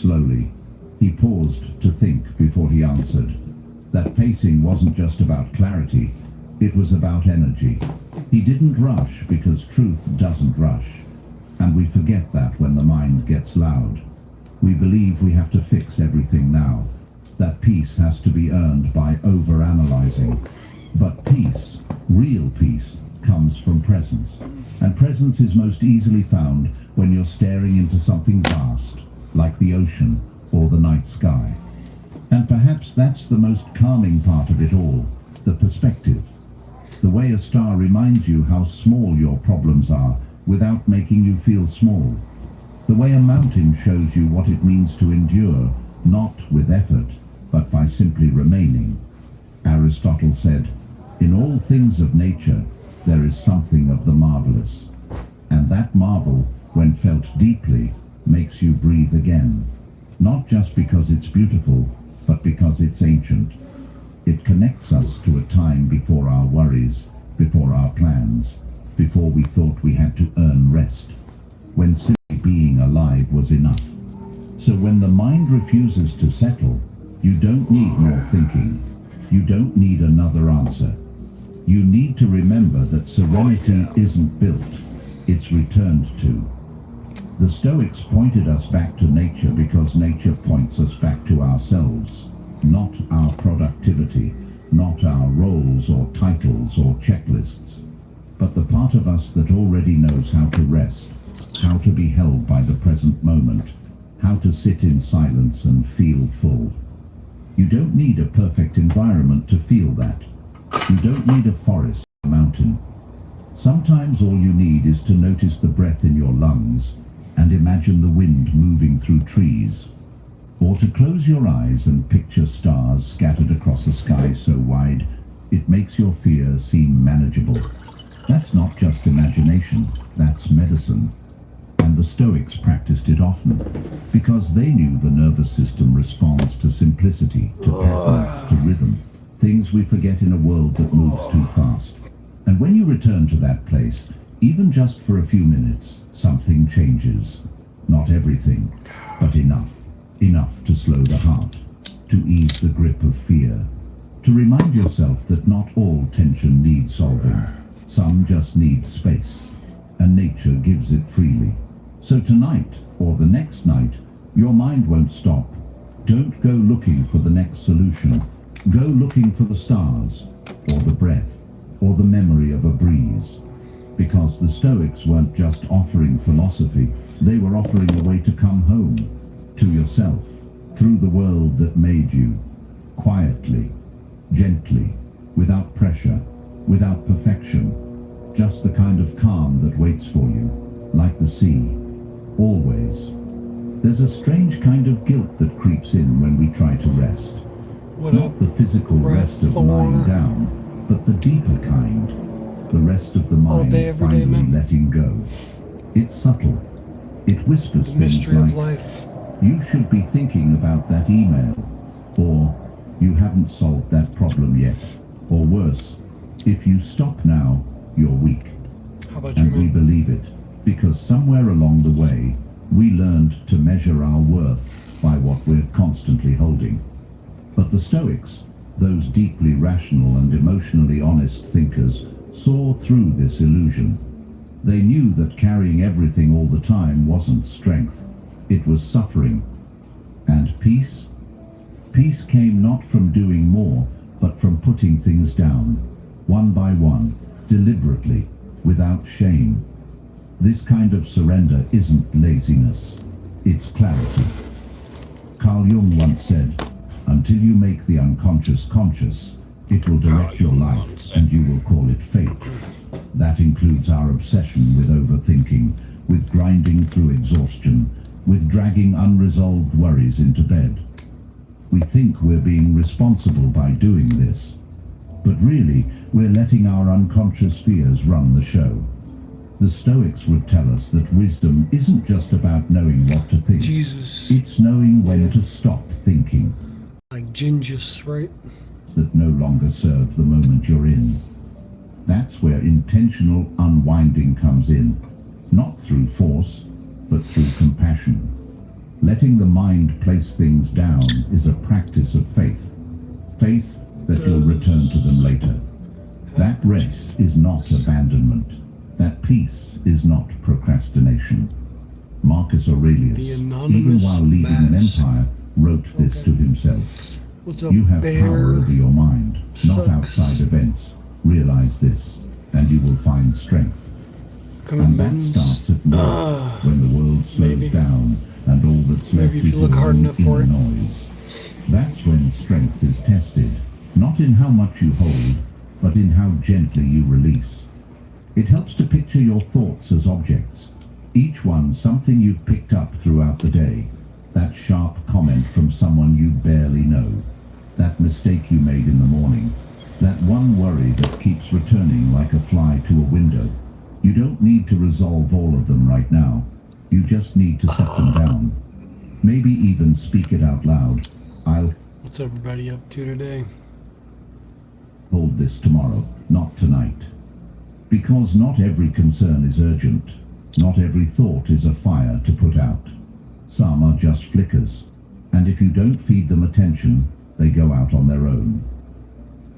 slowly. He paused to think before he answered. That pacing wasn't just about clarity, it was about energy. He didn't rush because truth doesn't rush. And we forget that when the mind gets loud. We believe we have to fix everything now, that peace has to be earned by over-analyzing. But peace, real peace, comes from presence. And presence is most easily found when you're staring into something vast, like the ocean or the night sky. And perhaps that's the most calming part of it all, the perspective. The way a star reminds you how small your problems are without making you feel small. The way a mountain shows you what it means to endure, not with effort, but by simply remaining. Aristotle said, "In all things of nature, there is something of the marvelous." And that marvel, when felt deeply, makes you breathe again. Not just because it's beautiful, but because it's ancient. It connects us to a time before our worries, before our plans, before we thought we had to earn rest, when simply being alive was enough. So when the mind refuses to settle, you don't need more thinking. You don't need another answer. You need to remember that serenity isn't built, it's returned to. The Stoics pointed us back to nature because nature points us back to ourselves, not our productivity, not our roles or titles or checklists, but the part of us that already knows how to rest, how to be held by the present moment, how to sit in silence and feel full. You don't need a perfect environment to feel that. You don't need a forest or a mountain. Sometimes all you need is to notice the breath in your lungs and imagine the wind moving through trees, or to close your eyes and picture stars scattered across a sky so wide it makes your fear seem manageable. That's not just imagination, that's medicine. And the Stoics practiced it often, because they knew the nervous system responds to simplicity, to patterns, to rhythm, things we forget in a world that moves too fast. And when you return to that place, even just for a few minutes, something changes. Not everything, but enough. Enough to slow the heart, to ease the grip of fear, to remind yourself that not all tension needs solving. Some just need space, and nature gives it freely. So tonight, or the next night, your mind won't stop. Don't go looking for the next solution. Go looking for the stars, or the breath, or the memory of a breeze. Because the Stoics weren't just offering philosophy, they were offering a way to come home, to yourself, through the world that made you, quietly, gently, without pressure, without perfection, just the kind of calm that waits for you, like the sea, always. There's a strange kind of guilt that creeps in when we try to rest. Not the physical rest of lying down, but the deeper kind, the rest of the mind finally letting go. It's subtle. It whispers things like, "You should be thinking about that email," or "You haven't solved that problem yet," or worse, "If you stop now, you're weak." And we believe it, because somewhere along the way, we learned to measure our worth by what we're constantly holding. But the Stoics, those deeply rational and emotionally honest thinkers, saw through this illusion. They knew that carrying everything all the time wasn't strength, it was suffering. And peace? Peace came not from doing more, but from putting things down, one by one, deliberately, without shame. This kind of surrender isn't laziness, it's clarity. Carl Jung once said, "Until you make the unconscious conscious, it will direct your life and you will call it fate." That includes our obsession with overthinking, with grinding through exhaustion, with dragging unresolved worries into bed. We think we're being responsible by doing this, but really we're letting our unconscious fears run the show. The Stoics would tell us that wisdom isn't just about knowing what to think. It's knowing when to stop thinking. Like Gingis, right? That no longer serve the moment you're in. That's where intentional unwinding comes in, not through force, but through compassion. Letting the mind place things down is a practice of faith. Faith that you'll return to them later. That rest is not abandonment. That peace is not procrastination. Marcus Aurelius, The even anonymous while leading an mass. empire, wrote this to himself. What's up, You have bear? power over your mind, not Sucks. outside events. Realize this, and you will find strength. Come And in, that men's. starts at night, when the world slows maybe. down and all that's left Maybe if is you look your hard own enough for inner it. noise. That's when strength is tested, not in how much you hold, but in how gently you release. It helps to picture your thoughts as objects, each one something you've picked up throughout the day. That sharp comment from someone you barely know, that mistake you made in the morning, that one worry that keeps returning like a fly to a window. You don't need to resolve all of them right now. You just need to set them down. Maybe even speak it out loud. I'll What's everybody up to today? hold this tomorrow, not tonight. Because not every concern is urgent. Not every thought is a fire to put out. Some are just flickers, and if you don't feed them attention, they go out on their own.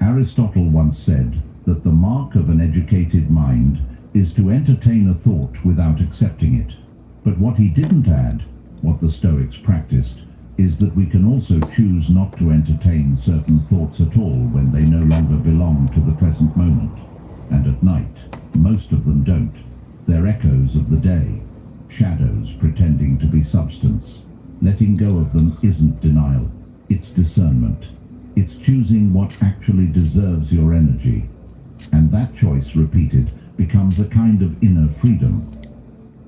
Aristotle once said that the mark of an educated mind is to entertain a thought without accepting it. But what he didn't add, what the Stoics practiced, is that we can also choose not to entertain certain thoughts at all when they no longer belong to the present moment. And at night, most of them don't. They're echoes of the day, shadows pretending to be substance. Letting go of them isn't denial, it's discernment. It's choosing what actually deserves your energy. And that choice, repeated, becomes a kind of inner freedom.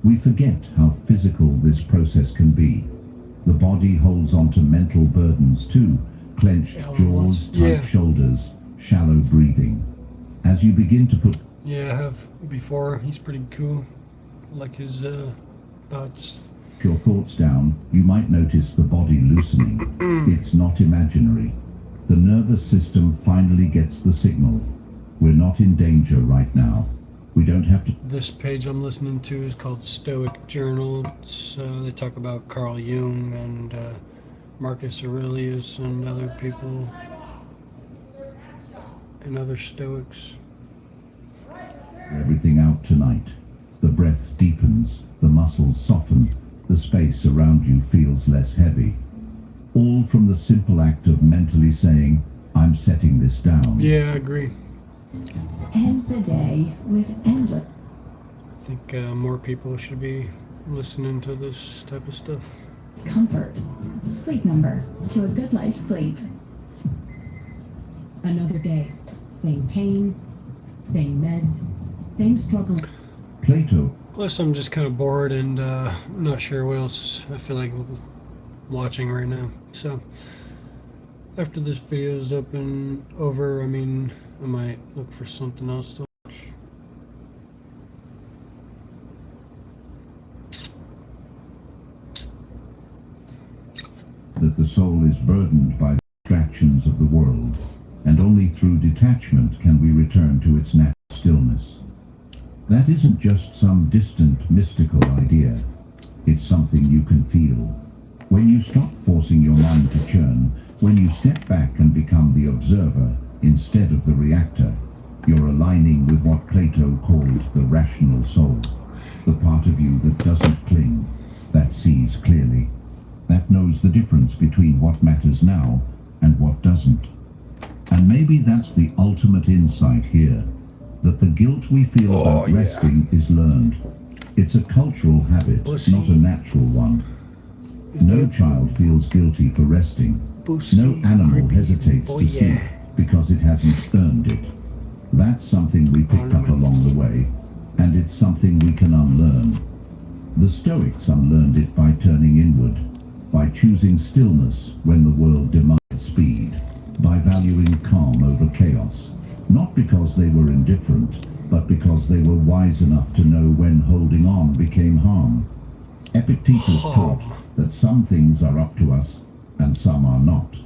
We forget how physical this process can be. The body holds on to mental burdens too, clenched jaws, tight Yeah. shoulders, shallow breathing. As you begin to put Yeah, I have before. He's pretty cool. Like his thoughts. your thoughts down, you might notice the body loosening. It's not imaginary. The nervous system finally gets the signal. We're not in danger right now. We don't have to This page I'm listening to is called Stoic Journal. They talk about Carl Jung and Marcus Aurelius and other people and other Stoics. everything out tonight. The breath deepens, the muscles soften, the space around you feels less heavy. All from the simple act of mentally saying, I'm setting this down. Yeah, I agree. End the day with endless I think more people should be listening to this type of stuff. comfort. Sleep Number to a good night's sleep. Another day. Same pain, same meds, same struggle. Plato Plus, I'm just kind of bored and not sure what else I feel like watching right now. So, after this video is up and over, I mean, I might look for something else to watch. that the soul is burdened by the distractions of the world, and only through detachment can we return to its natural stillness. That isn't just some distant mystical idea. It's something you can feel. When you stop forcing your mind to churn, when you step back and become the observer instead of the reactor, you're aligning with what Plato called the rational soul, the part of you that doesn't cling, that sees clearly, that knows the difference between what matters now and what doesn't. And maybe that's the ultimate insight here, that the guilt we feel about resting is learned. It's a cultural habit, Pussy. not a natural one. Is No that child feels guilty for resting. pussy No animal creepy? hesitates Oh, to yeah. sleep because it hasn't earned it. That's something we picked up along the way, and it's something we can unlearn. The Stoics unlearned it by turning inward, by choosing stillness when the world demanded speed, by valuing calm over chaos, not because they were indifferent, but because they were wise enough to know when holding on became harm. Epictetus taught that some things are up to us and some are not.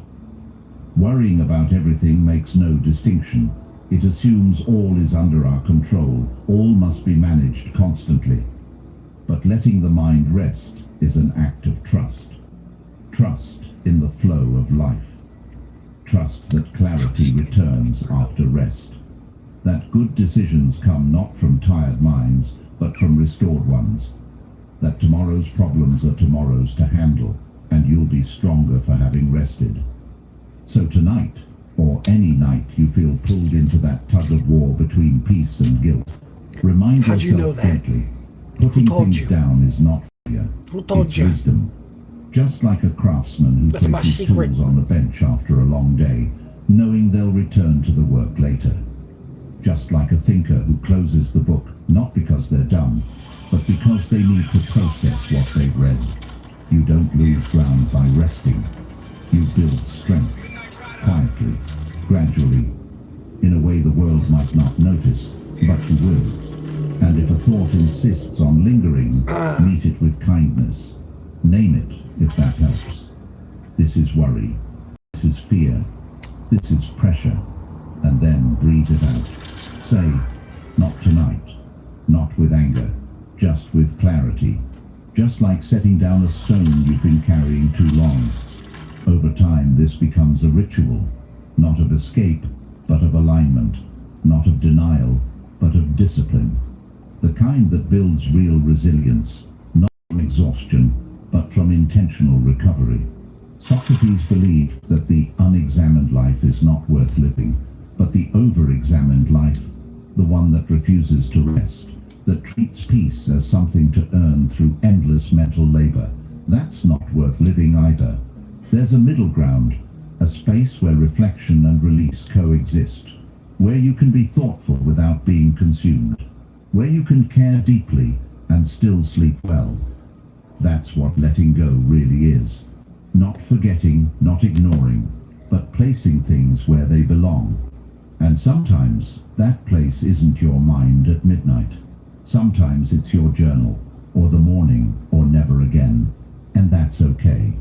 Worrying about everything makes no distinction. It assumes all is under our control, all must be managed constantly. But letting the mind rest is an act of trust. Trust in the flow of life. Trust that clarity returns after rest. That good decisions come not from tired minds, but from restored ones. That tomorrow's problems are tomorrow's to handle, and you'll be stronger for having rested. So tonight, or any night you feel pulled into that tug of war between peace and guilt, remind How'd you know yourself that? gently, putting told things you? down is not failure. Who told it's you? wisdom. Just like a craftsman who That's my places secret. tools on the bench after a long day, knowing they'll return to the work later. Just like a thinker who closes the book, not because they're done, but because they need to process what they've read. You don't lose ground by resting. You build strength, quietly, gradually, in a way the world might not notice, but you will. And if a thought insists on lingering, meet it with kindness. Name it, if that helps. This is worry. This is fear. This is pressure. And then breathe it out. Say, not tonight. Not with anger. Just with clarity. Just like setting down a stone you've been carrying too long. Over time, this becomes a ritual. Not of escape, but of alignment. Not of denial, but of discipline. The kind that builds real resilience, not from exhaustion, but from intentional recovery. Socrates believed that the unexamined life is not worth living, but the over-examined life, the one that refuses to rest, that treats peace as something to earn through endless mental labor, that's not worth living either. There's a middle ground, a space where reflection and release coexist, where you can be thoughtful without being consumed, where you can care deeply and still sleep well. That's what letting go really is. Not forgetting, not ignoring, but placing things where they belong. And sometimes that place isn't your mind at midnight. Sometimes it's your journal, or the morning, or never again. And that's okay.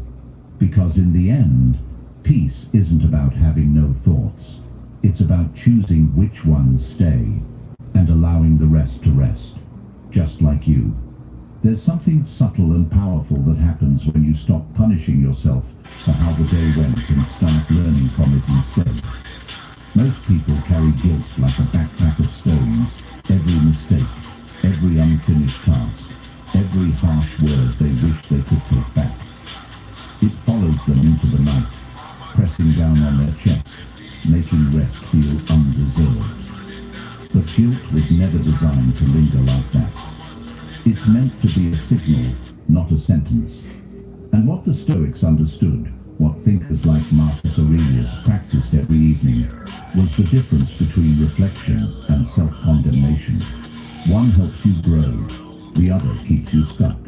Because in the end, peace isn't about having no thoughts. It's about choosing which ones stay, and allowing the rest to rest. Just like you. There's something subtle and powerful that happens when you stop punishing yourself for how the day went and start learning from it instead. Most people carry guilt like a backpack of stones. Every mistake, every unfinished task, every harsh word they wish they could take back. It follows them into the night, pressing down on their chest, making rest feel undeserved. But guilt was never designed to linger like that. It's meant to be a signal, not a sentence. And what the Stoics understood, what thinkers like Marcus Aurelius practiced every evening, was the difference between reflection and self-condemnation. One helps you grow, the other keeps you stuck.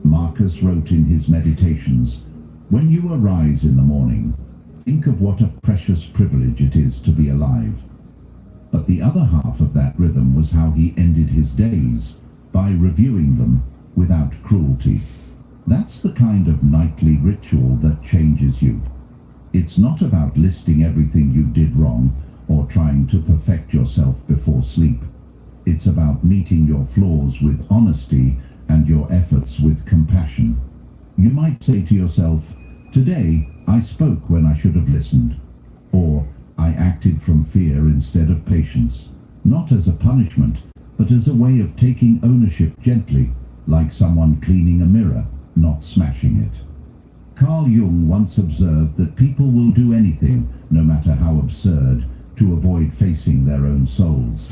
Marcus wrote in his Meditations, "When you arise in the morning, think of what a precious privilege it is to be alive." But the other half of that rhythm was how he ended his days, by reviewing them without cruelty. That's the kind of nightly ritual that changes you. It's not about listing everything you did wrong or trying to perfect yourself before sleep. It's about meeting your flaws with honesty and your efforts with compassion. You might say to yourself, "Today I spoke when I should have listened," or "I acted from fear instead of patience," not as a punishment, but as a way of taking ownership gently, like someone cleaning a mirror, not smashing it. Carl Jung once observed that people will do anything, no matter how absurd, to avoid facing their own souls.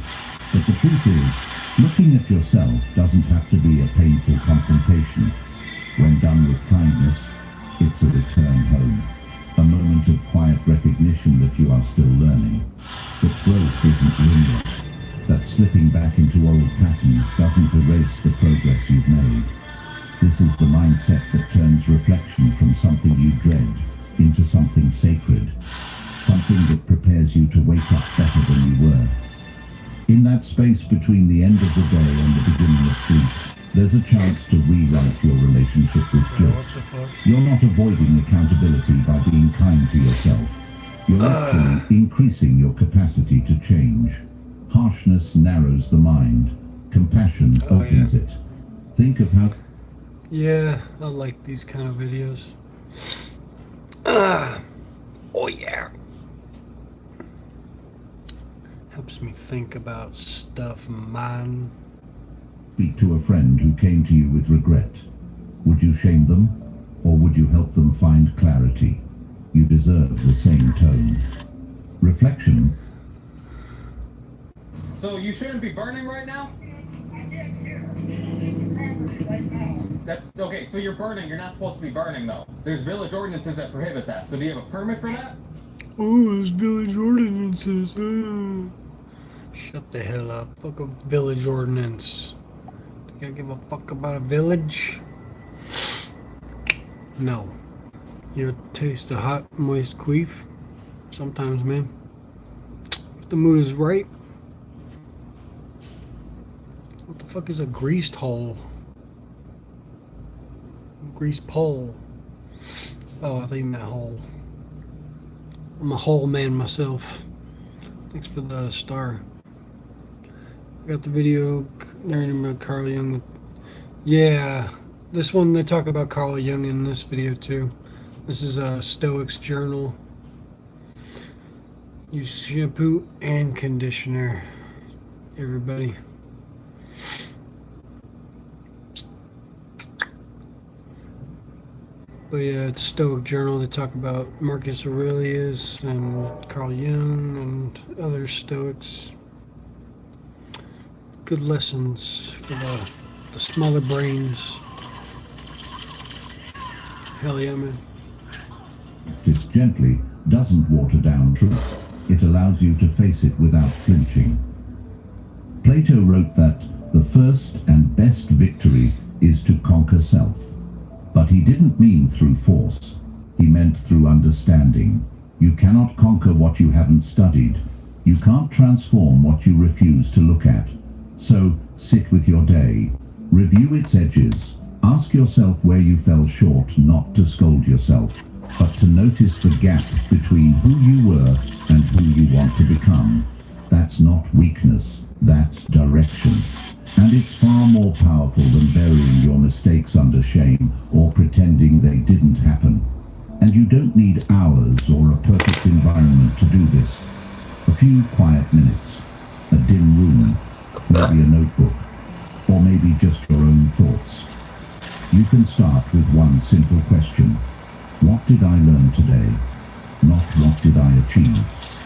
But the truth is, looking at yourself doesn't have to be a painful confrontation. When done with kindness, it's a return home, a moment of quiet recognition that you are still learning, that growth isn't linear, that slipping back into old patterns doesn't erase the progress you've made. This is the mindset that turns reflection from something you dread into something sacred, something that prepares you to wake up better than you were. In that space between the end of the day and the beginning of sleep, there's a chance to rewrite your relationship with guilt. What the fuck? You're not avoiding accountability by being kind to yourself. You're actually increasing your capacity to change. Harshness narrows the mind. Compassion opens it. Think of how... Yeah, I like these kind of videos. Oh yeah. Helps me think about stuff, man. Speak to a friend who came to you with regret. Would you shame them, or would you help them find clarity? You deserve the same tone. Reflection. So you shouldn't be burning right now? That's okay, so you're burning, you're not supposed to be burning though. There's village ordinances that prohibit that. So do you have a permit for that? Oh, there's village ordinances. Shut the hell up. Fuck a village ordinance. Do you give a fuck about a village? No. You taste the hot, moist queef? Sometimes, man. If the mood is right. What the fuck is a greased hole? Greased pole. Oh, I thought you meant hole. I'm a hole man myself. Thanks for the star. I got the video. Learning about Carl Jung. Yeah, this one they talk about Carl Jung in this video too. This is a Stoics journal. Use shampoo and conditioner, everybody. But yeah, it's Stoic journal. They talk about Marcus Aurelius and Carl Jung and other Stoics. Good lessons for the smaller brains. Hell yeah, man. This gently doesn't water down truth. It allows you to face it without flinching. Plato wrote that the first and best victory is to conquer self. But he didn't mean through force. He meant through understanding. You cannot conquer what you haven't studied. You can't transform what you refuse to look at. So sit with your day. Review its edges. Ask yourself where you fell short, not to scold yourself, but to notice the gap between who you were and who you want to become. That's not weakness, that's direction. And it's far more powerful than burying your mistakes under shame or pretending they didn't happen. And you don't need hours or a perfect environment to do this. A few quiet minutes, a dim room, maybe a notebook, or maybe just your own thoughts. You can start with one simple question. What did I learn today? Not what did I achieve,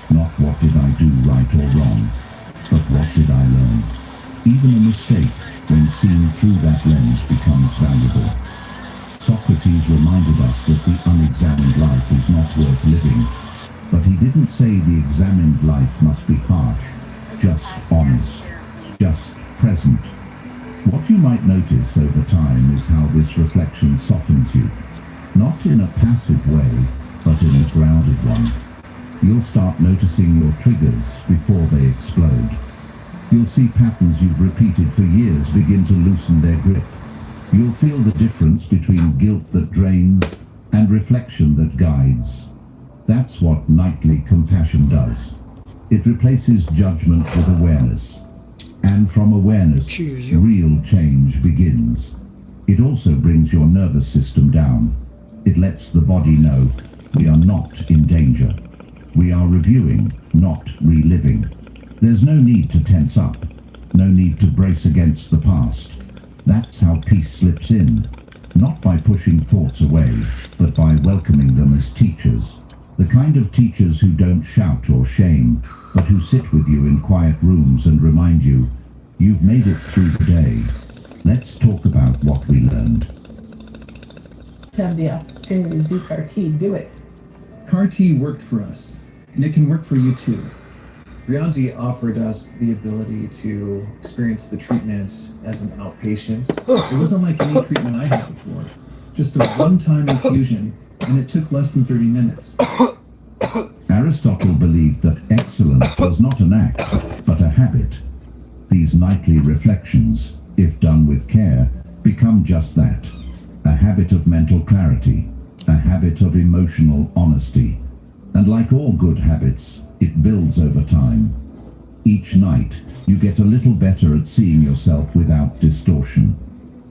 not what did I do right or wrong, but what did I learn? Even a mistake, when seen through that lens, becomes valuable. Socrates reminded us that the unexamined life is not worth living, but he didn't say the examined life must be harsh, just honest, just present. What you might notice over time is how this reflection softens you, not in a passive way, but in a grounded one. You'll start noticing your triggers before they explode. You'll see patterns you've repeated for years begin to loosen their grip. You'll feel the difference between guilt that drains and reflection that guides. That's what nightly compassion does. It replaces judgment with awareness. And from awareness, real change begins. It also brings your nervous system down. It lets the body know we are not in danger. We are reviewing, not reliving. There's no need to tense up, no need to brace against the past. That's how peace slips in, not by pushing thoughts away, but by welcoming them as teachers. The kind of teachers who don't shout or shame, but who sit with you in quiet rooms and remind you, you've made it through the day. Let's talk about what we learned. To have the opportunity to do CAR-T, do it. CAR-T worked for us, and it can work for you too. Rianti offered us the ability to experience the treatments as an outpatient. It wasn't like any treatment I had before. Just a one-time infusion, and it took less than 30 minutes. Aristotle believed that excellence was not an act, but a habit. These nightly reflections, if done with care, become just that. A habit of mental clarity, a habit of emotional honesty. And like all good habits, it builds over time. Each night, you get a little better at seeing yourself without distortion,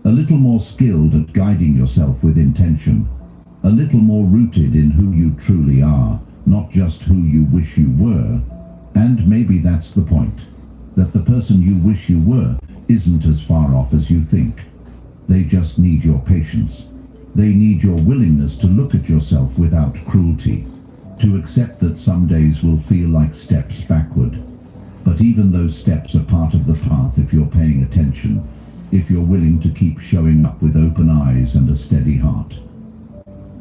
a little more skilled at guiding yourself with intention. a little more rooted in who you truly are, not just who you wish you were. And maybe that's the point, that the person you wish you were isn't as far off as you think. They just need your patience. They need your willingness to look at yourself without cruelty, to accept that some days will feel like steps backward. But even those steps are part of the path if you're paying attention, if you're willing to keep showing up with open eyes and a steady heart.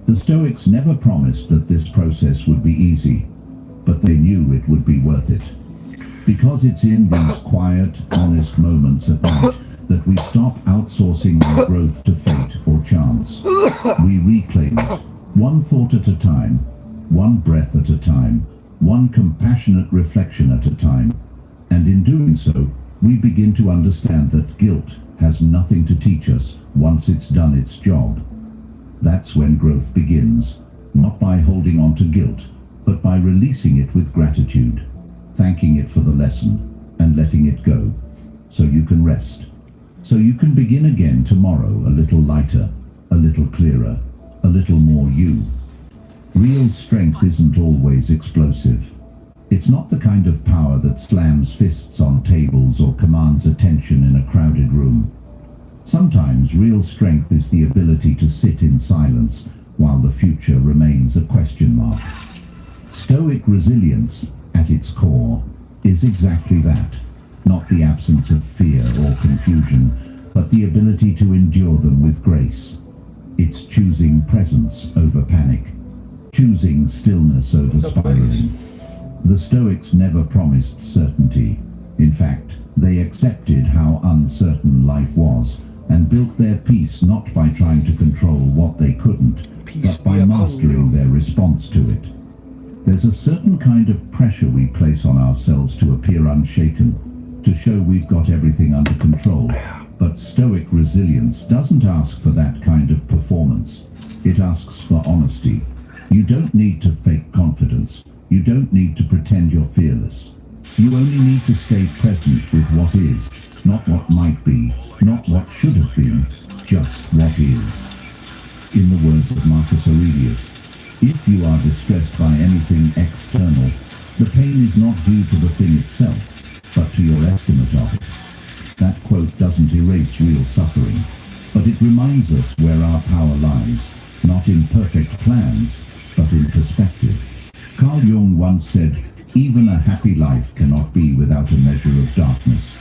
The Stoics never promised that this process would be easy, but they knew it would be worth it. Because it's in these quiet, honest moments at night that we stop outsourcing our growth to fate or chance. We reclaim it, one thought at a time, one breath at a time, one compassionate reflection at a time. And in doing so, we begin to understand that guilt has nothing to teach us once it's done its job. That's when growth begins, not by holding on to guilt, but by releasing it with gratitude, thanking it for the lesson, and letting it go, so you can rest. So you can begin again tomorrow a little lighter, a little clearer, a little more you. Real strength isn't always explosive. It's not the kind of power that slams fists on tables or commands attention in a crowded room. Sometimes real strength is the ability to sit in silence while the future remains a question mark. Stoic resilience, at its core, is exactly that. Not the absence of fear or confusion, but the ability to endure them with grace. It's choosing presence over panic, choosing stillness over What's up, ladies? spiraling. The Stoics never promised certainty. In fact, they accepted how uncertain life was and built their peace not by trying to control what they couldn't, Peace but by be upon mastering you. their response to it. There's a certain kind of pressure we place on ourselves to appear unshaken, to show we've got everything under control. But Stoic resilience doesn't ask for that kind of performance. It asks for honesty. You don't need to fake confidence. You don't need to pretend you're fearless. You only need to stay present with what is, not what might be, not what should have been, just what is. In the words of Marcus Aurelius, if you are distressed by anything external, the pain is not due to the thing itself, but to your estimate of it. That quote doesn't erase real suffering, but it reminds us where our power lies, not in perfect plans, but in perspective. Carl Jung once said, "Even a happy life cannot be without a measure of darkness."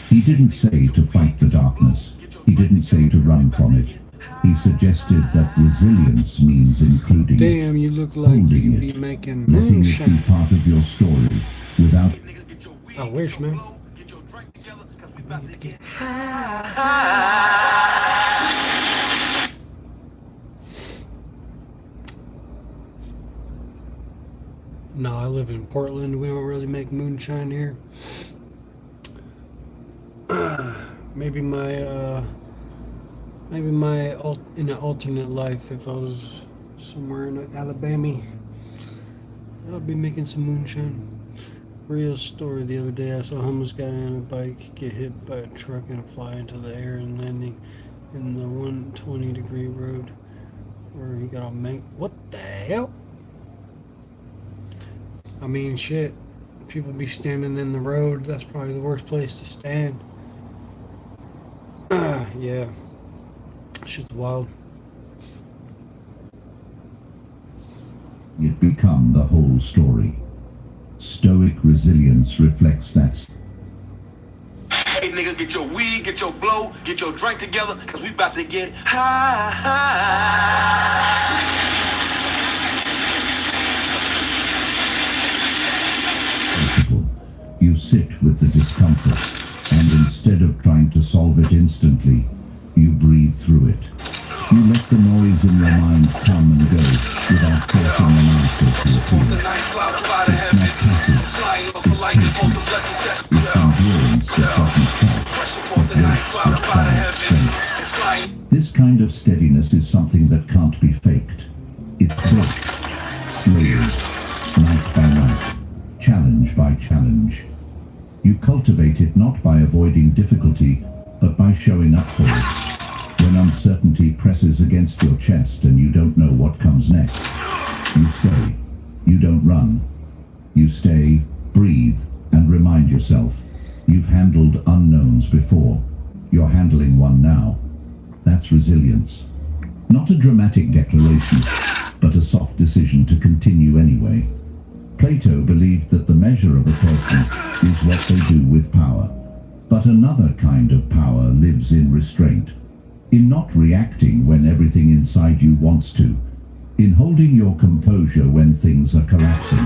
He didn't say to fight the darkness. He didn't say to run from it. He suggested that resilience means including Damn, it, you look like holding you be it, making letting it be moonshine. part of your story without I wish, man. No, I live in Portland. We don't really make moonshine here. Maybe in an alternate life, if I was somewhere in Alabama, I'd be making some moonshine. Real story. The other day, I saw a homeless guy on a bike get hit by a truck and fly into the air and landing in the 120-degree road where he got all mangled. What the hell? I mean, shit. People be standing in the road. That's probably the worst place to stand. Yeah. Shit's wild. it become the whole story. Stoic resilience reflects that. Hey nigga, get your weed, get your blow, get your drink together, cause we about to get high. You sit with the discomfort, and instead of trying to solve it instantly, you breathe through it. You let the noise in your mind come and go without forcing an answer to appear. It's not passive, it's patient. It's endurance that doesn't fight, but waits for quiet strength. This kind of steadiness is something that can't be faked. It's built, slowly, night by night, challenge by challenge. You cultivate it not by avoiding difficulty, but by showing up for it. When uncertainty presses against your chest and you don't know what comes next, you stay. You don't run. You stay, breathe, and remind yourself you've handled unknowns before. You're handling one now. That's resilience. Not a dramatic declaration, but a soft decision to continue anyway. Plato believed that the measure of a person is what they do with power. But another kind of power lives in restraint. In not reacting when everything inside you wants to. In holding your composure when things are collapsing.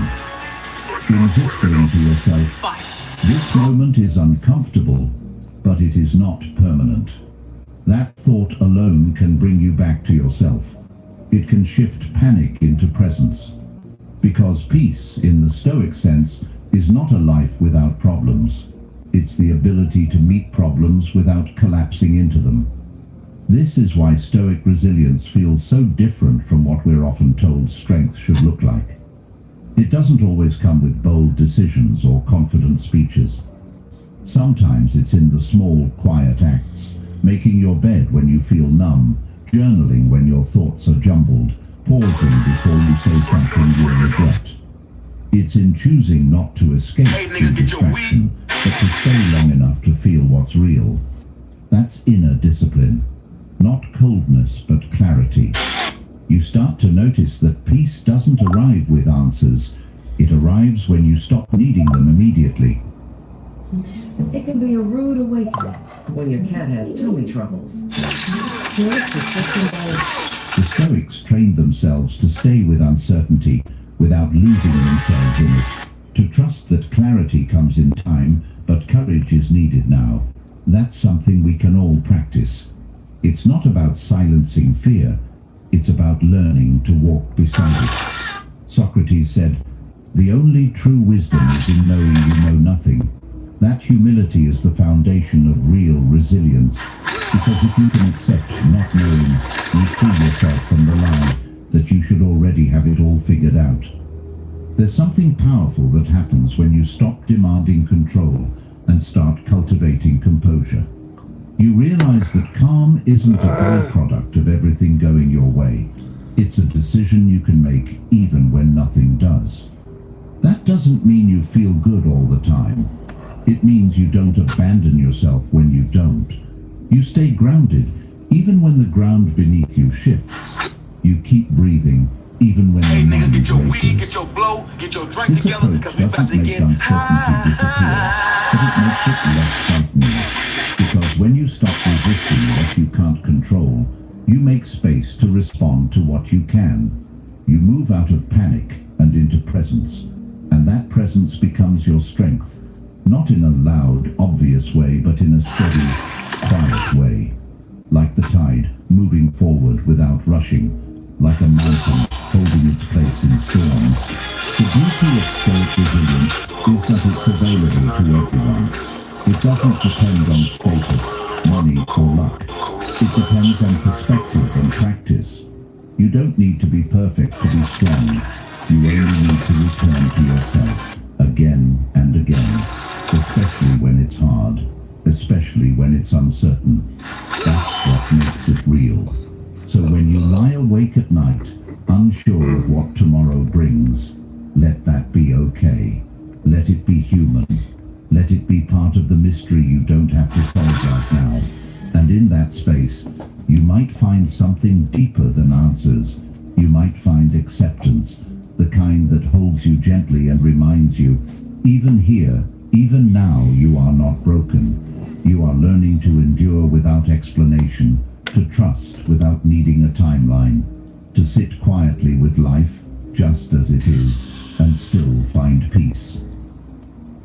In whispering to yourself, this moment is uncomfortable, but it is not permanent. That thought alone can bring you back to yourself. It can shift panic into presence. Because peace, in the Stoic sense, is not a life without problems. It's the ability to meet problems without collapsing into them. This is why Stoic resilience feels so different from what we're often told strength should look like. It doesn't always come with bold decisions or confident speeches. Sometimes it's in the small, quiet acts, making your bed when you feel numb, journaling when your thoughts are jumbled, pausing before you say something you'll regret. It's in choosing not to escape through distraction, but to stay long enough to feel what's real. That's inner discipline. Not coldness, but clarity. You start to notice that peace doesn't arrive with answers. It arrives when you stop needing them immediately. It can be a rude awakening when your cat has tummy troubles. The Stoics trained themselves to stay with uncertainty without losing themselves in it, to trust that clarity comes in time, but courage is needed now. That's something we can all practice. It's not about silencing fear, it's about learning to walk beside it. Socrates said, "The only true wisdom is in knowing you know nothing." That humility is the foundation of real resilience, because if you can accept not knowing, you free yourself from the lie that you should already have it all figured out. There's something powerful that happens when you stop demanding control and start cultivating composure. You realize that calm isn't a byproduct of everything going your way. It's a decision you can make even when nothing does. That doesn't mean you feel good all the time. It means you don't abandon yourself when you don't. You stay grounded even when the ground beneath you shifts. You keep breathing even when Hey your nigga, mind get your weed, races. get your blow, get your drink This together, approach because we about doesn't to make get uncertainty disappear, but it makes it less frightening. Because when you stop resisting what you can't control, you make space to respond to what you can. You move out of panic and into presence, and that presence becomes your strength, not in a loud, obvious way, but in a steady, quiet way. Like the tide, moving forward without rushing, like a mountain holding its place in storms. The beauty of Stoic resilience is that it's available to everyone. It doesn't depend on status, money, or luck. It depends on perspective and practice. You don't need to be perfect to be strong. You only need to return to yourself again and again, especially when it's hard, especially when it's uncertain. That's what makes it real. So when you lie awake at night, unsure of what tomorrow brings, let that be okay. Let it be human. Let it be part of the mystery you don't have to solve right now. And in that space, you might find something deeper than answers. You might find acceptance, the kind that holds you gently and reminds you, even here, even now, you are not broken. You are learning to endure without explanation, to trust without needing a timeline, to sit quietly with life just as it is, and still find peace.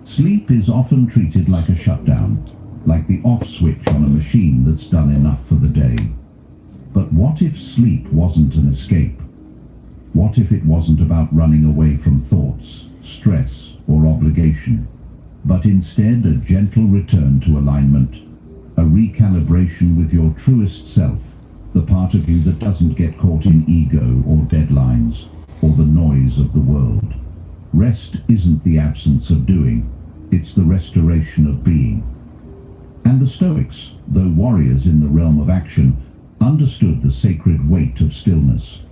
Sleep is often treated like a shutdown, like the off switch on a machine that's done enough for the day. But what if sleep wasn't an escape? What if it wasn't about running away from thoughts, stress, or obligation, but instead a gentle return to alignment, a recalibration with your truest self, the part of you that doesn't get caught in ego or deadlines, or the noise of the world. Rest isn't the absence of doing, it's the restoration of being. And the Stoics, though warriors in the realm of action, understood the sacred weight of stillness.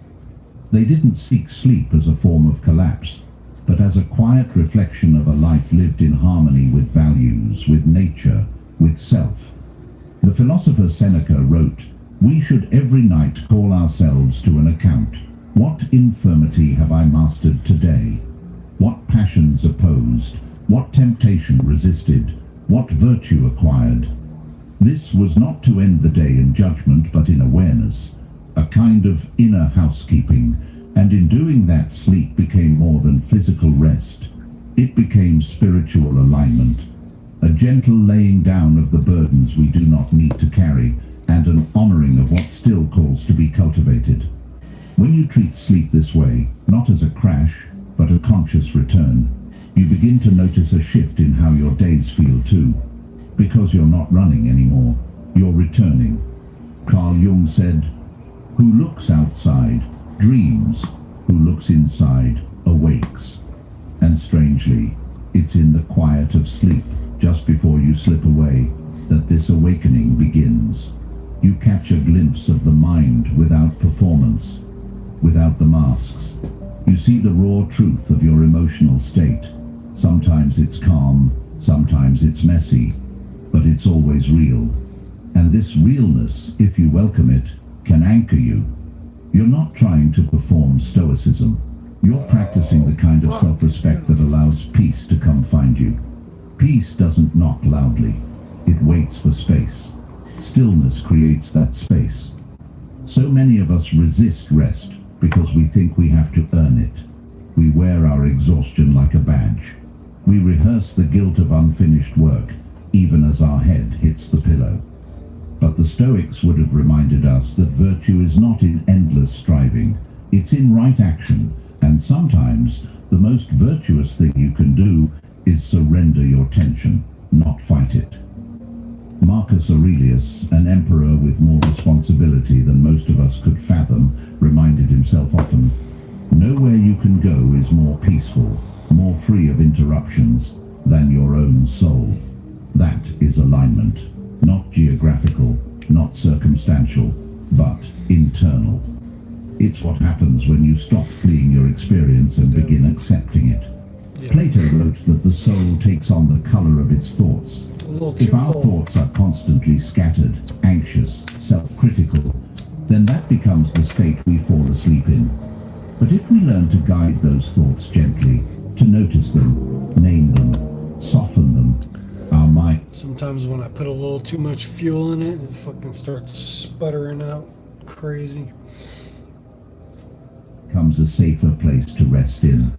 They didn't seek sleep as a form of collapse, but as a quiet reflection of a life lived in harmony with values, with nature, with self. The philosopher Seneca wrote, "We should every night call ourselves to an account. What infirmity have I mastered today? What passions opposed? What temptation resisted? What virtue acquired?" This was not to end the day in judgment, but in awareness, a kind of inner housekeeping, and in doing that, sleep became more than physical rest. It became spiritual alignment, a gentle laying down of the burdens we do not need to carry, and an honoring of what still calls to be cultivated. When you treat sleep this way, not as a crash, but a conscious return, you begin to notice a shift in how your days feel too. Because you're not running anymore, you're returning. Carl Jung said, "Who looks outside dreams, who looks inside awakes." And strangely, it's in the quiet of sleep, just before you slip away, that this awakening begins. You catch a glimpse of the mind without performance, without the masks. You see the raw truth of your emotional state. Sometimes it's calm, sometimes it's messy, but it's always real. And this realness, if you welcome it, can anchor you. You're not trying to perform stoicism. You're practicing the kind of self-respect that allows peace to come find you. Peace doesn't knock loudly. It waits for space. Stillness creates that space. So many of us resist rest because we think we have to earn it. We wear our exhaustion like a badge. We rehearse the guilt of unfinished work, even as our head hits the pillow. But the Stoics would have reminded us that virtue is not in endless striving, it's in right action, and sometimes the most virtuous thing you can do is surrender your tension, not fight it. Marcus Aurelius, an emperor with more responsibility than most of us could fathom, reminded himself often, "Nowhere you can go is more peaceful, more free of interruptions than your own soul." That is alignment, not geographical, not circumstantial, but internal. It's what happens when you stop fleeing your experience and begin accepting it. Yeah. Plato wrote that the soul takes on the color of its thoughts. A little too If our full. thoughts are constantly scattered, anxious, self-critical, then that becomes the state we fall asleep in. But if we learn to guide those thoughts gently, to notice them, name them, soften them, our mind Sometimes when I put a little too much fuel in it, it fucking starts sputtering out crazy. becomes a safer place to rest in.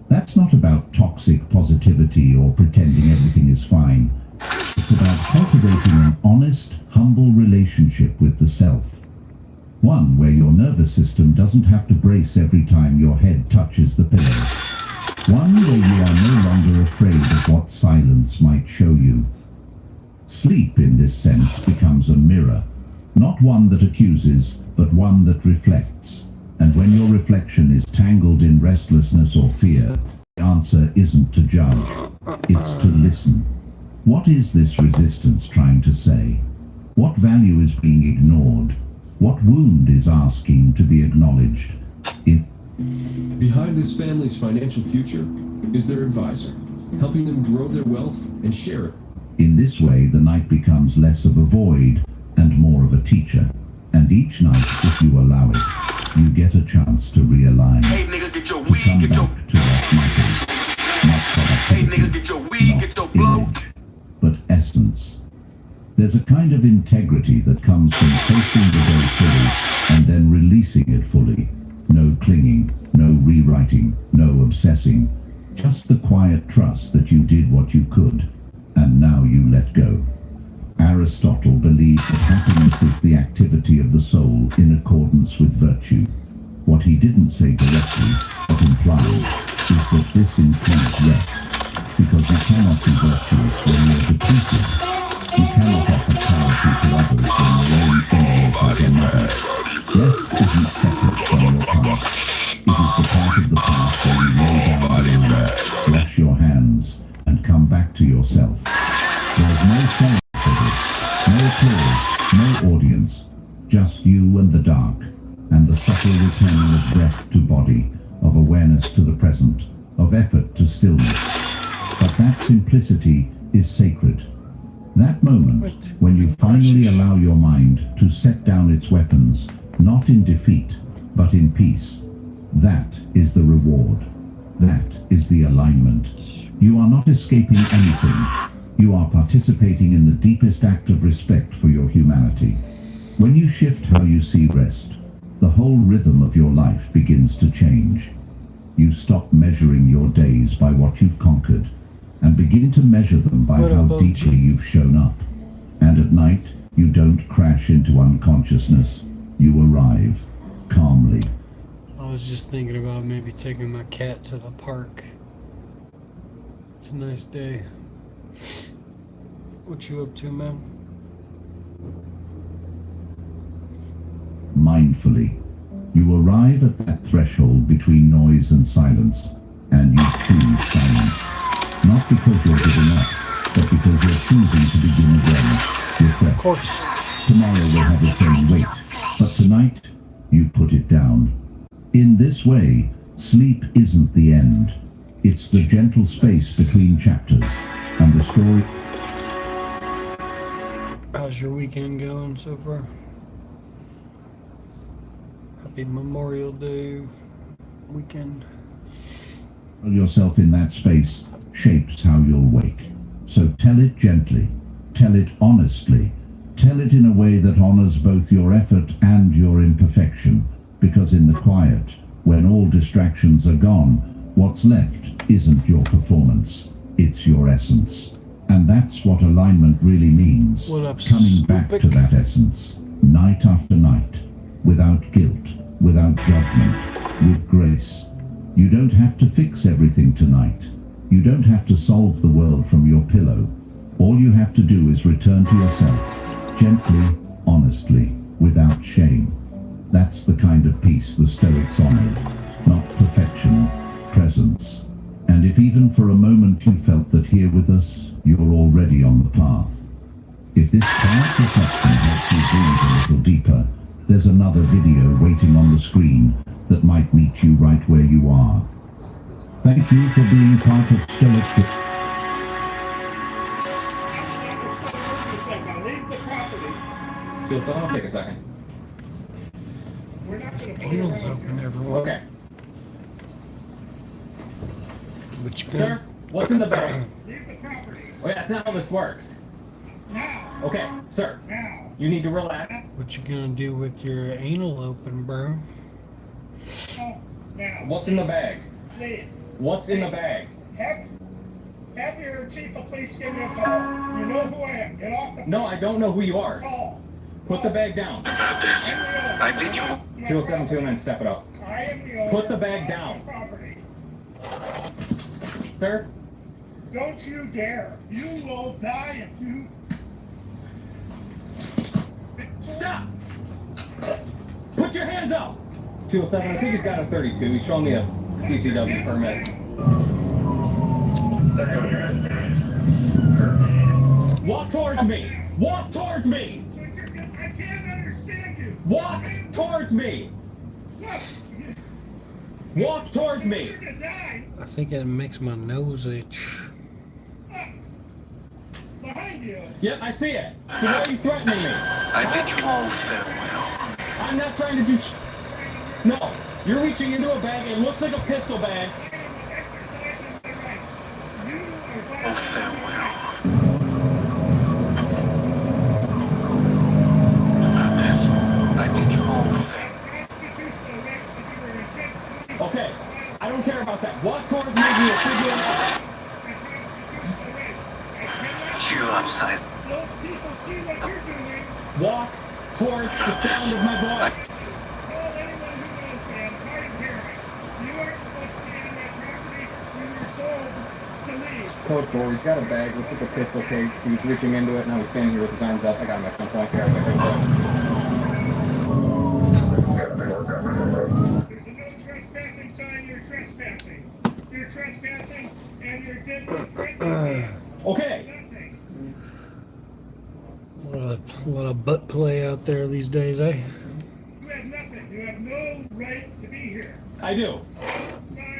That's not about toxic positivity or pretending everything is fine. It's about cultivating an honest, humble relationship with the self. One where your nervous system doesn't have to brace every time your head touches the pillow. One where you are no longer afraid of what silence might show you. Sleep, in this sense, becomes a mirror. Not one that accuses, but one that reflects. And when your reflection is tangled in restlessness or fear, the answer isn't to judge, it's to listen. What is this resistance trying to say? What value is being ignored? What wound is asking to be acknowledged? Behind this family's financial future is their advisor, helping them grow their wealth and share it. In this way, the night becomes less of a void and more of a teacher. And each night, if you allow it, you get a chance to realign. Hey nigga, get your To weed, come get your. back to what matters. Not Hey nigga, productivity, get your weed, not get your blow. image, but essence. There's a kind of integrity that comes from facing the day fully and then releasing it fully. No clinging, no rewriting, no obsessing. Just the quiet trust that you did what you could, and now you let go. Aristotle believed that happiness is the activity of the soul in accordance with virtue. What he didn't say directly, but implied, is that this includes rest, because you cannot be virtuous when you're depleted. You cannot offer clarity to others when your own inward has another. Rest isn't separate from your past. It is the part of the past where you lay down your life, wash your hands, and come back to yourself. There's no song for this, no applause, no audience, just you awareness to the present, of effort to stillness. But that simplicity is sacred. That moment when you finally allow your mind to set down its weapons, not in defeat, but in peace, that is the reward. That is the alignment. You are not escaping anything. You are participating in the deepest act of respect for your humanity. When you shift how you see rest, the whole rhythm of your life begins to change. You stop measuring your days by what you've conquered and begin to measure them by What how about deeply you? you've shown up. And at night, you don't crash into unconsciousness. You arrive calmly. I was just thinking about maybe taking my cat to the park. It's a nice day. What you up to, man? Mindfully, you arrive at that threshold between noise and silence, and you choose silence. Not because you're giving up, but because you're choosing to begin again, Of refreshed. course. Tomorrow will have its own weight, but tonight, you put it down. In this way, sleep isn't the end. It's the gentle space between chapters, and the story... How's your weekend going so far? Happy Memorial Day weekend. yourself in that space shapes how you'll wake. So tell it gently, tell it honestly, tell it in a way that honors both your effort and your imperfection, because in the quiet, when all distractions are gone, what's left isn't your performance, it's your essence. And that's what alignment really means. What up, Coming back to Spoopik? that essence, night after night, without guilt, without judgment, with grace. You don't have to fix everything tonight. You don't have to solve the world from your pillow. All you have to do is return to yourself, gently, honestly, without shame. That's the kind of peace the Stoics honored, not perfection, presence. And if even for a moment you felt that here with us, you're already on the path. If this quiet reflection helps you breathe a little deeper, there's another video waiting on the screen that might meet you right where you are. Thank you for being part of Stoic. Feel so? I'll take a second. Wheels open everywhere. Okay. But you Sir, what's in the bag? Oh yeah, that's not how this works. Okay, sir. You need to relax. What you gonna do with your anal open, bro? What's in the bag? What's in the bag? Have your chief of police give me a call. You know who I am. Get off the No, I don't know who you are. call. Put the bag down. I bet you 207, 209, step it up. I am the owner Put the bag of down. the property. Sir? Don't you dare. You will die if you... Stop! Put your hands up! 207, I think he's got a 32. He's showing me a CCW permit. Walk towards me! Walk towards me! I can't understand you. Walk towards me! Look, Walk towards me! you're gonna die. I think it makes my nose itch. Look. Behind you. Yep, I see it. So why are you threatening me? I bid you all farewell. I'm not trying to do No, you're reaching into a bag. It looks like a pistol bag. Oh, farewell. I bid you all farewell. Okay, I don't care about that. Walk towards me. You figure Cheer up, size. Those people see what you're doing. Walk towards the sound of my voice. Call anyone who knows me. I'm hard hearing. You aren't supposed to be on my property when you're told to leave. Code 4, he's got a bag. Looks like a pistol case. He's reaching into it. Now he's standing here with his arms up. I got him at gunpoint. Here, There's a no trespassing sign. You're trespassing. You're trespassing, and you're deadly threatening me. Okay. Nothing. What a butt play out there these days, eh? You have nothing. You have no right to be here. I do. Outside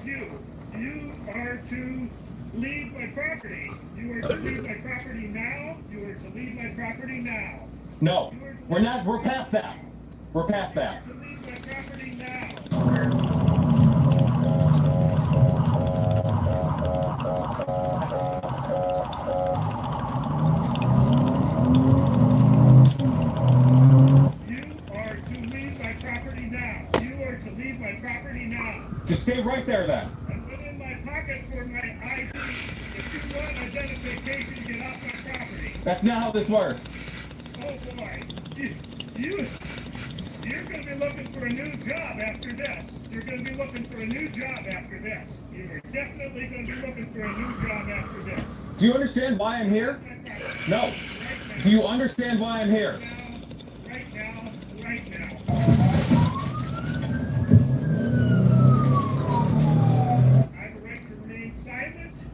you. You are to leave my property. You are to leave my property now. You are to leave my property now. No, we're not. We're past that. We're past that. To leave my property now. Just stay right there then. And put in my pocket for my ID. If you want identification, get off my property. That's not how this works. Oh boy. You're going to be looking for a new job after this. You're going to be looking for a new job after this. You are definitely going to be looking for a new job after this. Do you understand why I'm here? No. Do you understand why I'm here? Right now. Right now.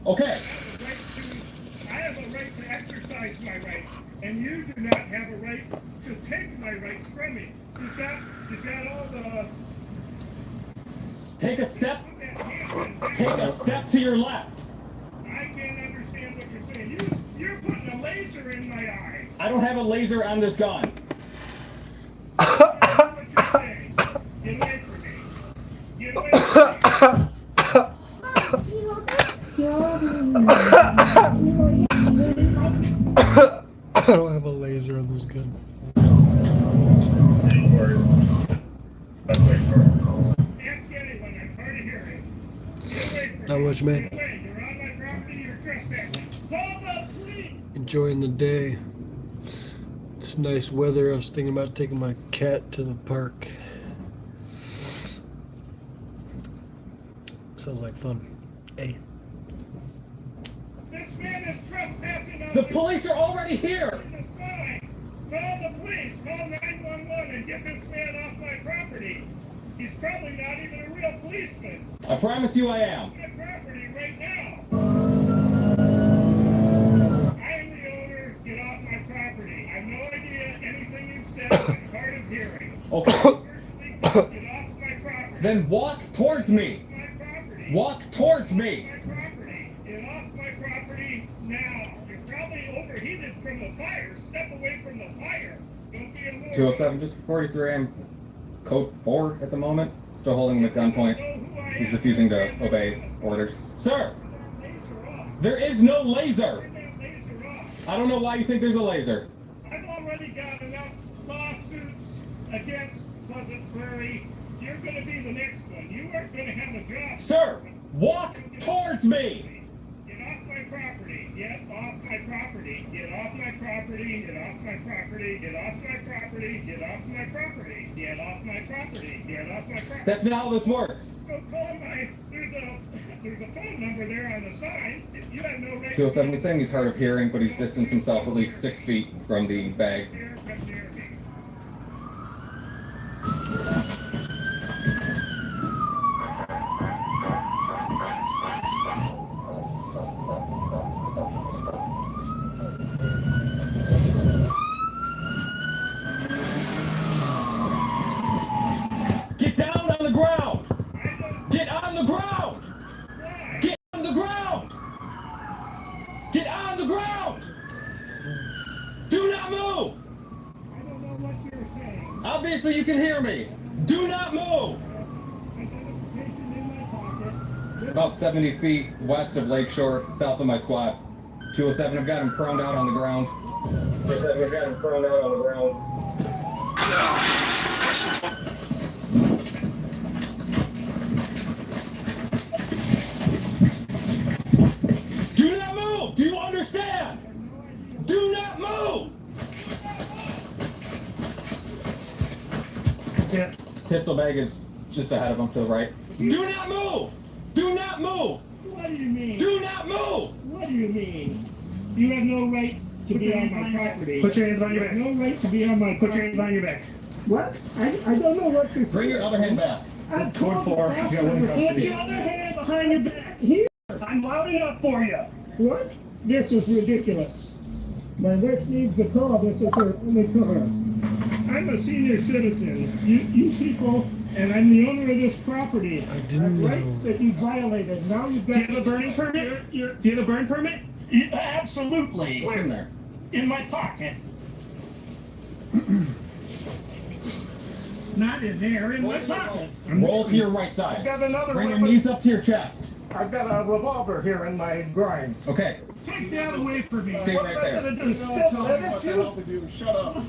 Okay. I have a right to exercise my rights, and you do not have a right to take my rights from me. You've got all the... Take a step. Take a step to your left. I can't understand what you're saying. You're putting a laser in my eyes. I don't have a laser on this gun. What you're saying. Get away from me. Get away from me. I don't have a laser on this gun. Ask anyone. I'm hard of hearing. Get away from me. Not much, man. Get away. You're on my property. You're trespassing. Call the police. Enjoying the day. It's nice weather. I was thinking about taking my cat to the park. Sounds like fun. Hey. This man is trespassing on The police are already here. the sign. Call the police. Call 911 and get this man off my property. He's probably not even a real policeman. I promise you I am. My property right now. I am the owner. Get off my property. I have no idea anything you've said. I'm hard of hearing. Okay. Virtually, get off my property. Then walk towards me. My property. Walk towards me. My property. Get off my property now. You're probably overheated from the fire. Step away from the fire. Don't be a moron. 207, just 43. I'm code 4 at the moment. Still holding him at gunpoint. He's refusing to obey orders. Sir, there is no laser. I don't know why you think there's a laser. I've already got enough lawsuits against Pleasant Prairie. You're going to be the next one. You aren't going to have a job. Sir, walk towards me. Get off my property. Get off my property. Get off my property. Get off my property. Get off my property. Get off my property. Get off my property. Get off my property. That's not how this works. Go call my. There's a phone number there on the sign. You have no right. 207, he's saying he's hard of hearing, but he's distanced himself at least 6 feet from the bag. Come near me. Get down on the ground! Get on the ground! Get on the ground! Get on the ground! Do not move! I don't know what you're saying. Obviously you can hear me. Do not move! Identification in my pocket. About 70 feet west of Lakeshore, south of my squad. 207, I've got him prone out on the ground. 207, I've got him prone out on the ground. Do not move! Do you understand? Do not move! Pistol bag is just ahead of him to the right. Do not move! Do not move! What do you mean? Do not move! What do you mean? You have no right to be on my property. Put your hands on your You back. have no right to be on my Put property. your hands on your back. What? I don't know what you're saying. Bring your other hand back. Code 4. You got one in Put custody. your other hand behind your back. Here. I'm loud enough for you. What? This is ridiculous. My wife needs a call. This is her only car. I'm a senior citizen. You people and I'm the owner of this property. I didn't know. Rights that you violated. Now you've got. Do you have a burning permit? Do you have a burn permit? Absolutely. What's in there? In my pocket. Not in there, in my pocket. Roll to your right side. I've got another Bring your weapon. knees up to your chest. I've got a revolver here in my groin. Okay. Take that away from me. Stay What right am I there. gonna do? Still finish you? Shut up.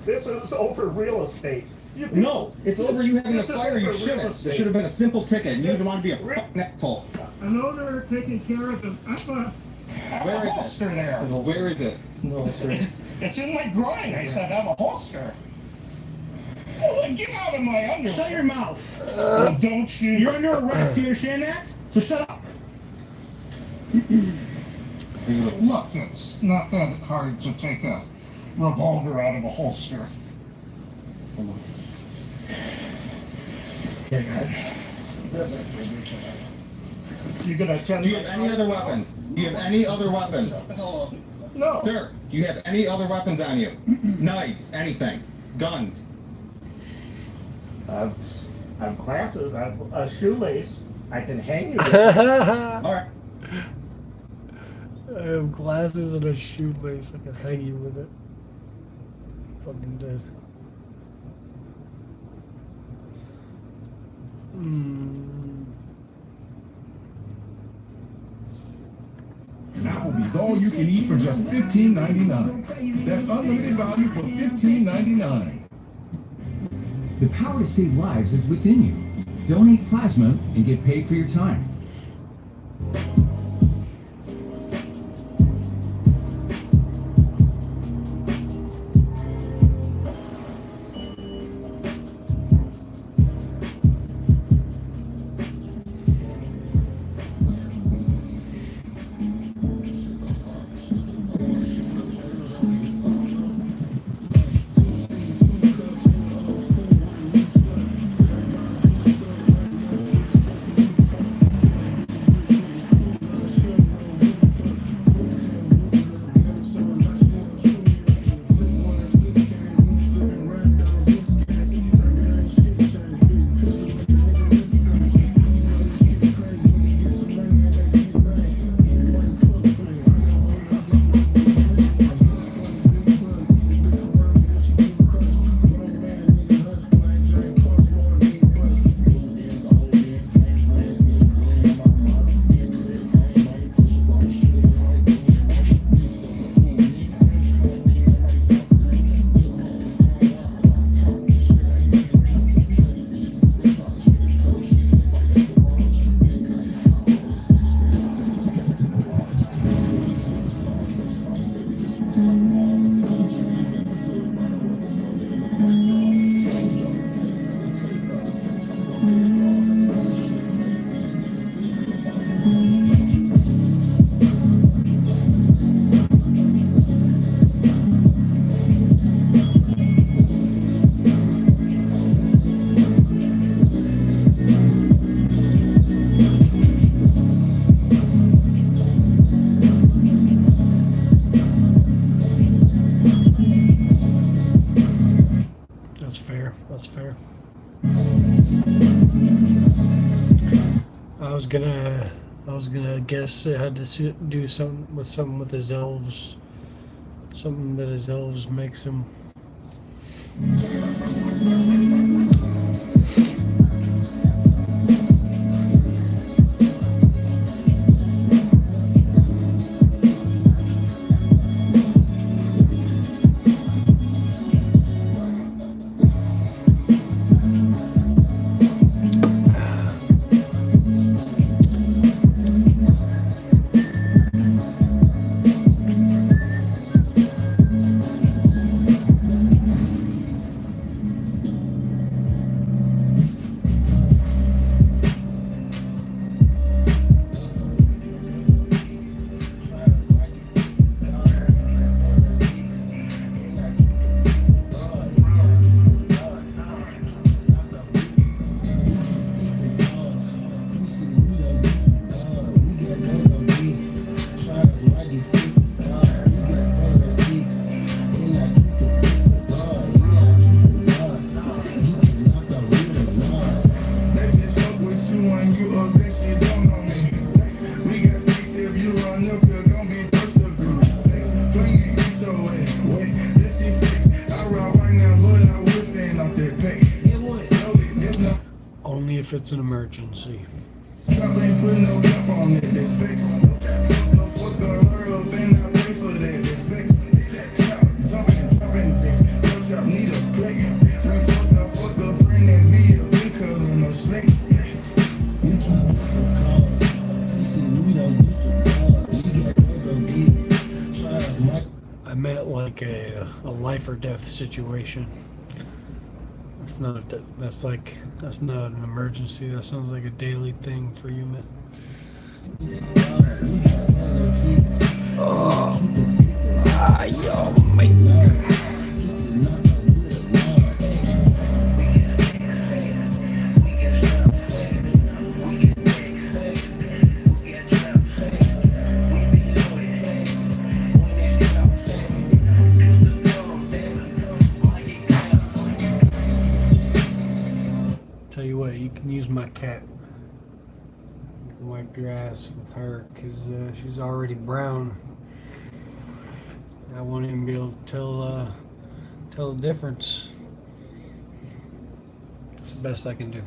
This is over real estate. No, it's over you having a This is fire. You over real shouldn't. It estate. should have been a simple ticket. You didn't want to be a fucking asshole. An owner taking care of them. Where is holster it? there. Where is it? No, sir. It's in my groin. I said I have a holster. Oh, then get out of my underwear. Shut your mouth. Oh, don't you? You're under arrest. Do you understand that? So shut up. Look, it's not that hard to take a revolver out of a holster. You gonna attend? Do you have any other weapons? Do you have any other weapons? No. Sir, do you have any other weapons on you? Knives, anything? Guns? I've glasses. I've a shoelace. I can hang you with. All right. I have glasses and a shoelace. I can hang you with it. Fucking dead. Applebee's all you can eat for just $15.99. That's unlimited value for $15.99. The power to save lives is within you. Donate plasma and get paid for your time. That's fair. I was gonna guess it had to do something with his elves, something that his elves makes him. you up, that shit don't know me. We got stakes if you run up, you're gonna be first to go. Clean, get your way, wait, this shit fixed. I ride right now, but I would send off that pay. There's no Only if it's an emergency. cap, ain't put no cap on it, that's fixed. Fuck her up and I pay for that, that's fixed. Jumping, chicks, no trap, need a plate. We fuck a friend and be a big cousin, no slate. I meant like a life or death situation. That's not that's not an emergency. That sounds like a daily thing for you, man. Yo, man. Tell you what, you can use my cat. You can wipe your ass with her, because she's already brown. I won't even be able to tell the difference. It's the best I can do.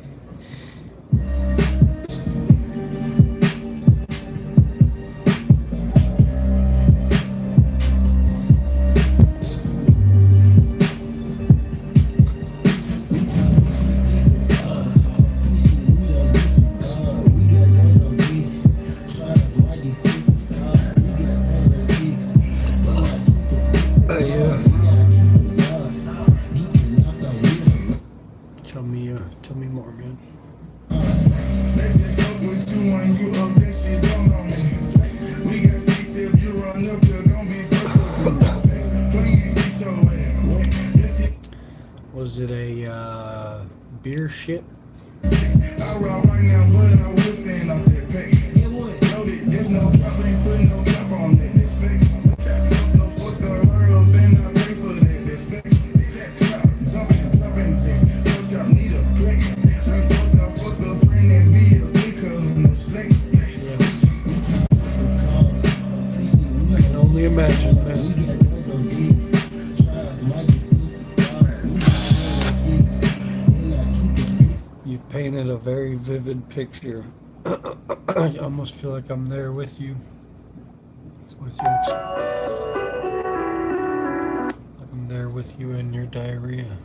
Tell me more, man. Was it a beer shit? I ride right now, but I would send off that pay. There's no cap, ain't put no cap on it, that's fixed. Fuck her up and I pay for that, that's fixed. Jumping, chicks, no trap, need a plate. We fuck a friend and be a big cousin, no slate. I can only imagine that. You've painted a very vivid picture. I almost feel like I'm there with you. Like I'm there with you in your diarrhea.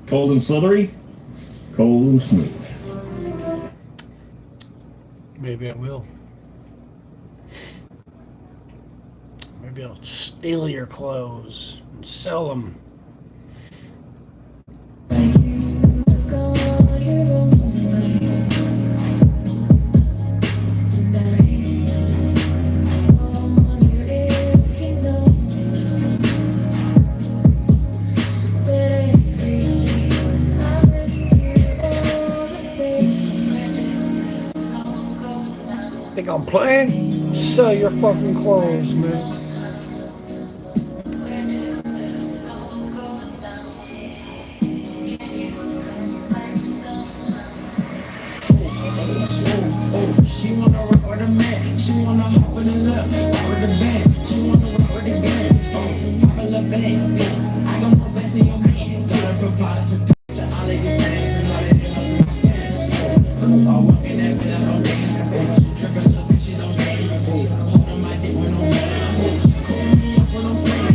Cold and slithery, cold and smooth. Maybe I will. Maybe I'll steal your clothes and sell them. Think I'm playing? Sell your fucking clothes, man. She wanna hop in the left, hop with the band. She wanna rock with the gang. Oh, hop in the band. I got my best in your hands. Got her for pilots and picks. All of your fans and all of your hustle fans. Oh, walking that bit, I don't dance. She trippin', look, she don't dance. Holding my dick when I'm dance. Calling me up when I'm free.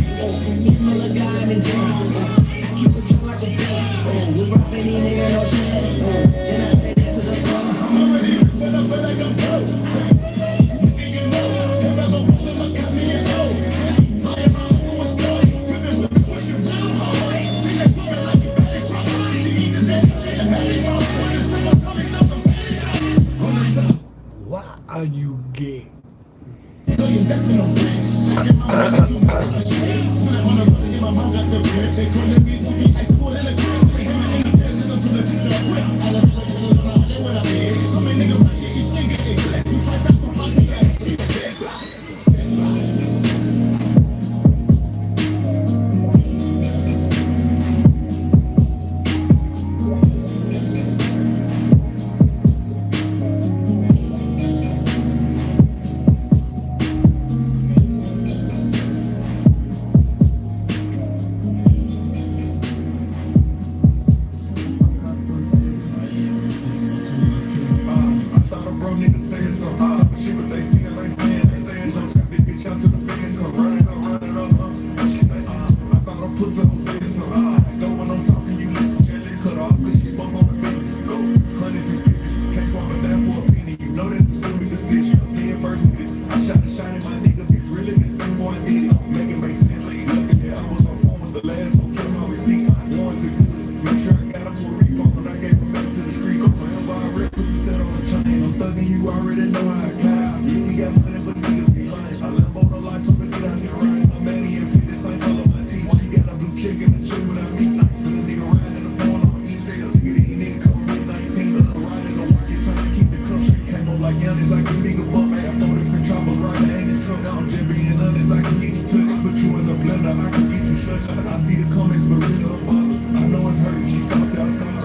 Hit my little guy in the gym. I keep it true like a thing. We rock any nigga, no chance. Then I take that to the front. I'm already rich, but I feel like I'm broke. Why are you gay?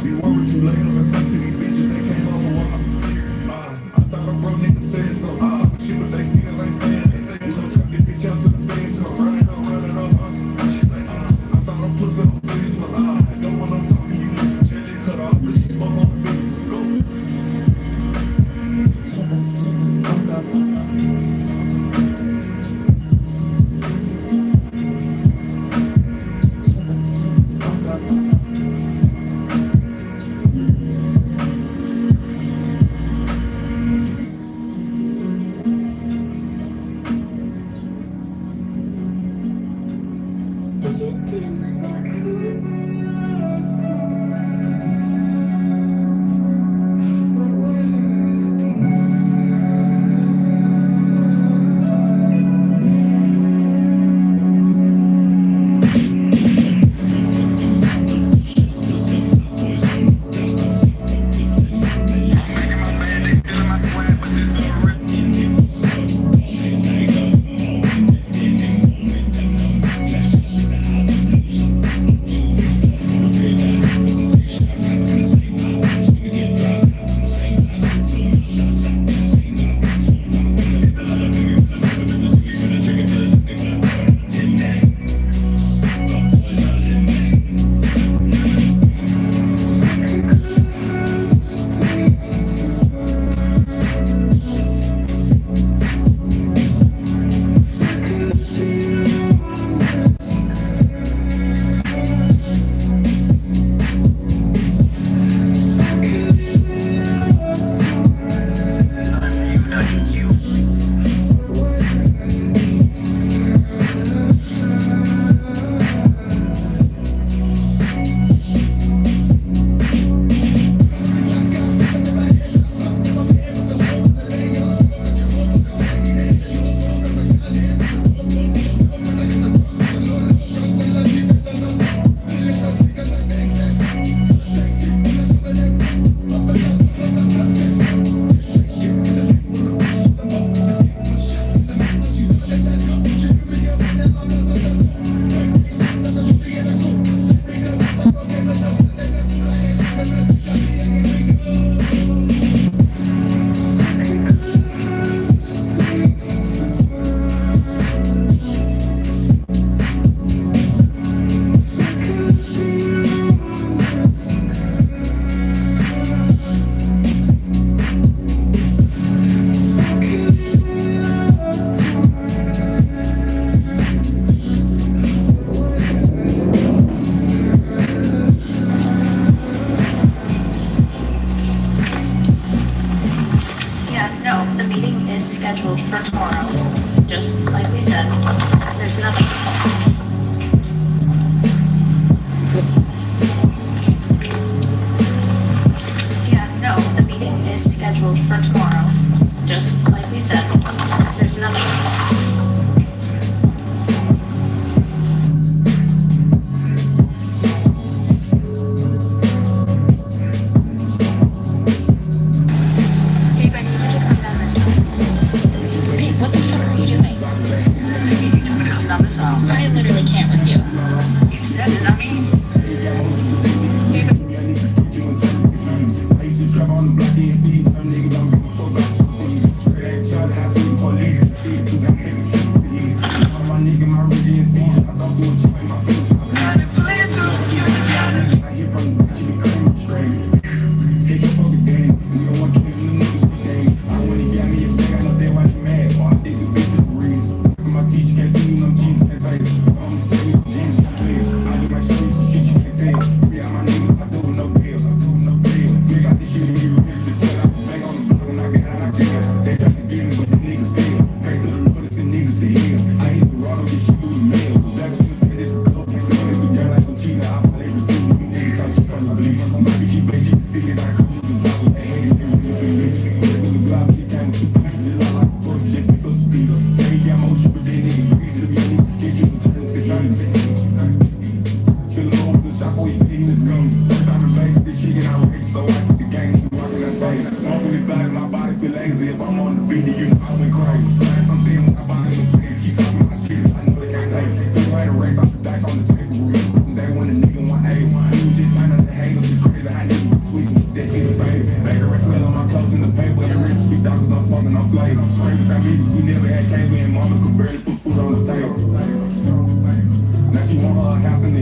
Be worried too late, I'm to these bitches, they came home a while. I thought a bro nigga said something. scheduled for tomorrow. Just like we said, there's nothing. Yeah, no, the meeting is scheduled for tomorrow. Just like we said, there's nothing. I literally can't with you. You said it, I mean. I used to drop on the block, DMV, some nigga